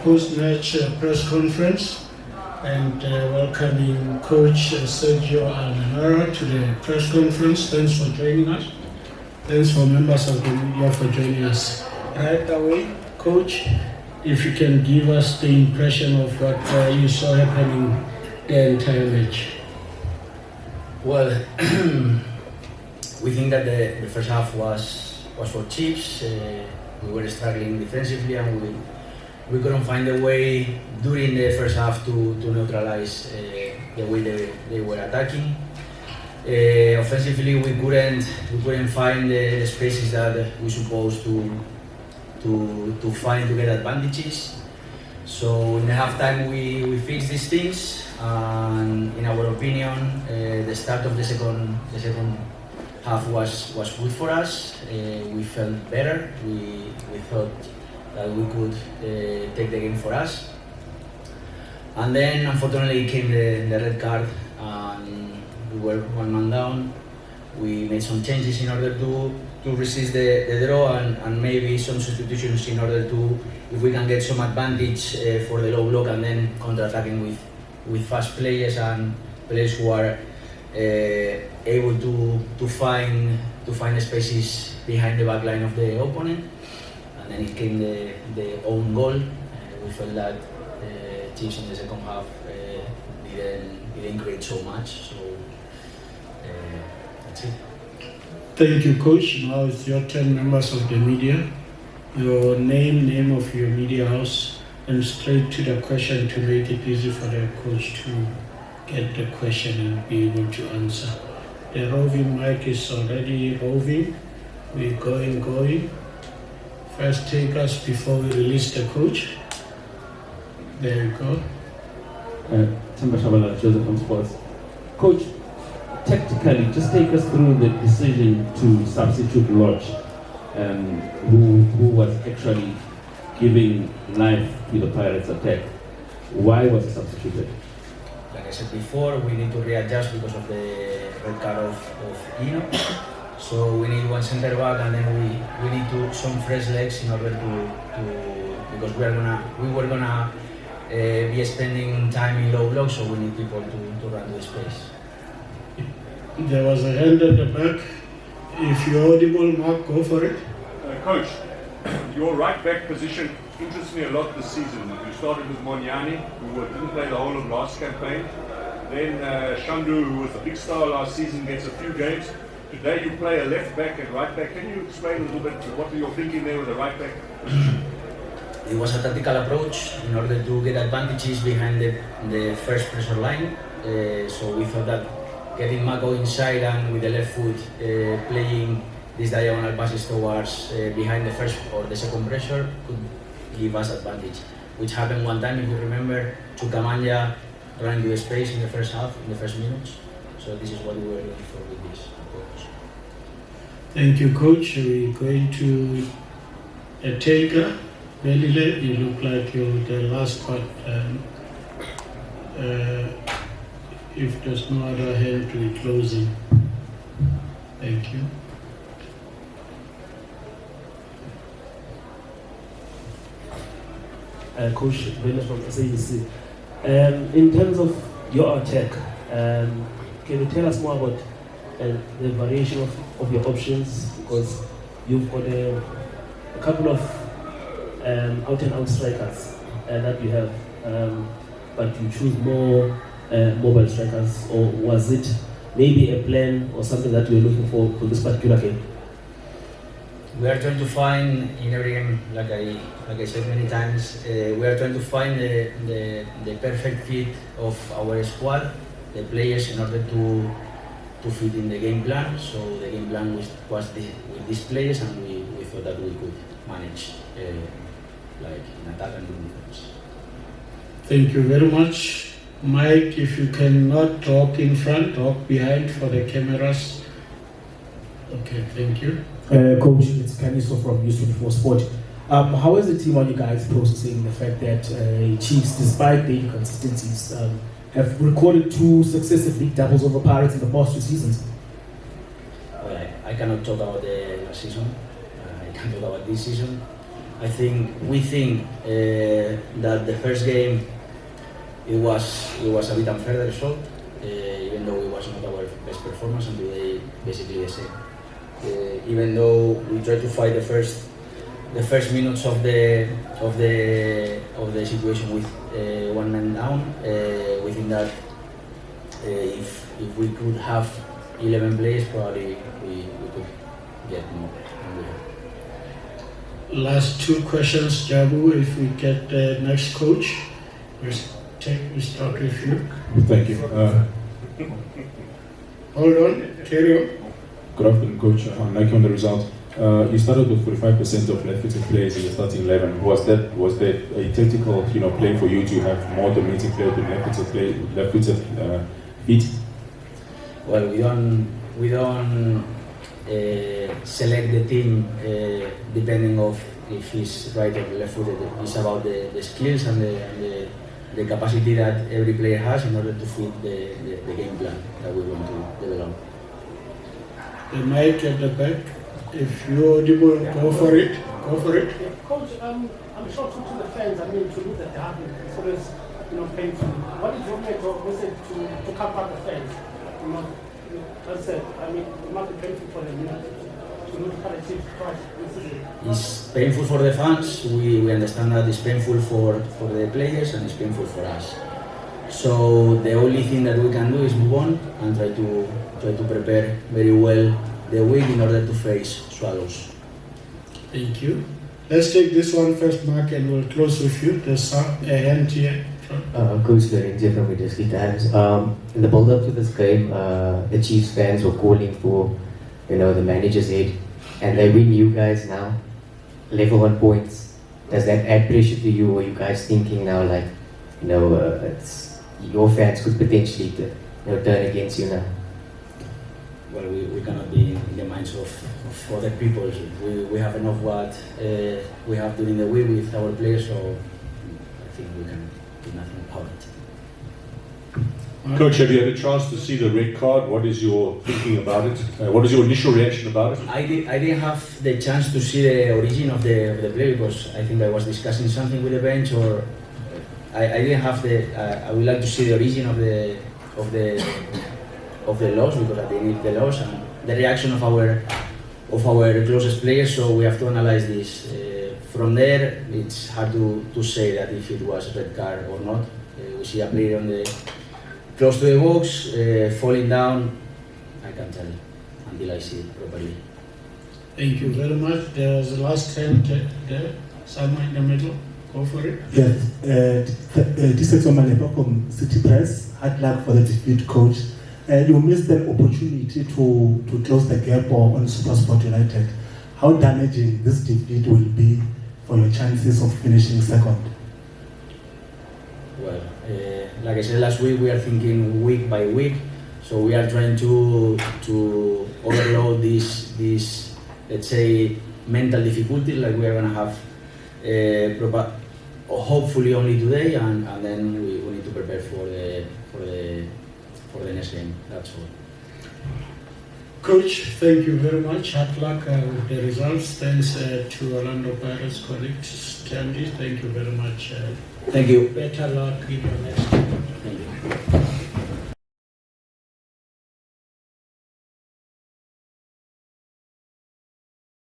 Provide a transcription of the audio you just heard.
post-match press conference and welcoming Coach Sergio Almenara to the press conference. Thanks for joining us. Thanks for members of the media for joining us. Right away, Coach, if you can give us the impression of what you saw happening the entire match. Well, we think that the first half was for Chiefs. We were struggling defensively and we couldn't find a way during the first half to neutralize the way they were attacking. Offensively, we couldn't find the spaces that we supposed to find to get advantages. So in the halftime we fixed these things, and in our opinion, the start of the second half was good for us. We felt better. We thought that we could take the game for us. And then unfortunately came the red card, and we were one man down. We made some changes in order to resist the draw and maybe some substitutions in order to, if we can get some advantage for the low block and then counter-attacking with fast players and players who are able to find spaces behind the back line of the opponent. And then it came the own goal. We felt that Chiefs in the second half didn't create so much. So that's it. Thank you, Coach. Now it's your turn, members of the media. Your name of your media house, and straight to the question to make it easy for the coach to get the question and be able to answer. The roving mic is already roving. We're going. First take us before we release the coach. There you go. Timber Shabala, Joseph from Sports. Coach, tactically, just take us through the decision to substitute Lodge, who was actually giving life to the Pirates' attack. Why was he substituted? Like I said before, we need to readjust because of the red card of Eno. So we need one center back, and then we need some fresh legs in order to because we were gonna be spending time in low block, so we need people to run the space. There was a hand at the back. If you're audible, Mark, go for it. Coach, your right back position interests me a lot this season. You started with Moniani, who didn't play the whole of last campaign. Then Shandu, who was a big star last season, gets a few games. Today you play a left back and right back. Can you explain a little bit what you're thinking there with the right back position? It was a tactical approach in order to get advantages behind the first pressure line. So we thought that getting Mako inside and with the left foot playing these diagonal passes towards behind the first or the second pressure could give us advantage. Which happened one time, if you remember, Chukamanya ran to the space in the first half, in the first minutes. So this is what we were looking for with this approach. Thank you, Coach. We're going to Taker. Belile, you look like you're the last part. If there's no other hand, we're closing. Thank you. Coach Vena from SABC. In terms of your attack, can you tell us more about the variation of your options? Because you've got a couple of out-and-out strikers that you have, but you choose more mobile strikers, or was it maybe a plan or something that you were looking for this particular game? We are trying to find in every game, like I said many times, we are trying to find the perfect fit of our squad, the players, in order to fit in the game plan. So the game plan was with these players, and we thought that we could manage like in attack and in defense. Thank you very much. Mike, if you cannot talk in front, talk behind for the cameras. Okay, thank you. Coach, it's Kaniso from News 24 Sport. How is the team on you guys processing the fact that Chiefs, despite the inconsistencies, have recorded 2 successive league doubles over Pirates in the past 2 seasons? Well, I cannot talk about the last season. I can talk about this season. we think that the first game it was a bit unfair, the result, even though it was not our best performance, and today basically the same. Even though we tried to fight the first minutes of the situation with one man down, we think that if we could have 11 players, probably we could get more. Last two questions, Jabu. If we get the next coach, we start with you. Thank you. Hold on, carry on. Good afternoon, Coach. Like on the result, you started with 45% of left-footed players in the starting 11. Was that a tactical, play for you to have more dominating players with left-footed feet? Well, we don't select the team depending of if he's right or left-footed. It's about the skills and the capacity that every player has in order to fit the game plan that we want to develop. The mic at the back. If you're audible, go for it. Go for it. Yeah, Coach, I'm sure to the fans, to lose at the derby, it's always, painful. What is your message to comfort the fans? As I said, it must be painful for them, to lose collective twice this season. It's painful for the fans. We understand that it's painful for the players and it's painful for us. So the only thing that we can do is move on and try to prepare very well the week in order to face Swallows. Thank you. Let's take this one first, Mark, and we'll close with you. There's a hand here. Coach Lorenzo from Industry Times. In the build-up to this game, the Chiefs fans were calling for, the manager's head, and they win you guys now, level 1 points. Does that add pressure to you, or are you guys thinking now, your fans could potentially, turn against you now? Well, we cannot be in the minds of other people. We have enough what we have during the week with our players, so I think we can do nothing about it. Coach, have you had a chance to see the red card? What is your thinking about it? What is your initial reaction about it? I didn't have the chance to see the origin of the play because I think I was discussing something with the bench, or I didn't have I would like to see the origin of the loss, because I think it's the loss and the reaction of our closest players. So we have to analyze this. From there, it's hard to say that if it was a red card or not. We see a player close to the box, falling down. I can't tell until I see it properly. Thank you very much. There's the last hand there, somewhere in the middle. Go for it. Yes, this is Omanepa from City Press. Hard luck for the defeat, Coach. You missed an opportunity to close the gap on SuperSport United. How damaging this defeat will be for your chances of finishing second? Well, like I said last week, we are thinking week by week. So we are trying to overload this let's say mental difficulty like we are gonna have hopefully only today, and then we need to prepare for the next game. That's all. Coach, thank you very much. Hard luck with the results. Thanks to Orlando Pirates colleagues. Candy, thank you very much. Thank you. Better luck in your next game.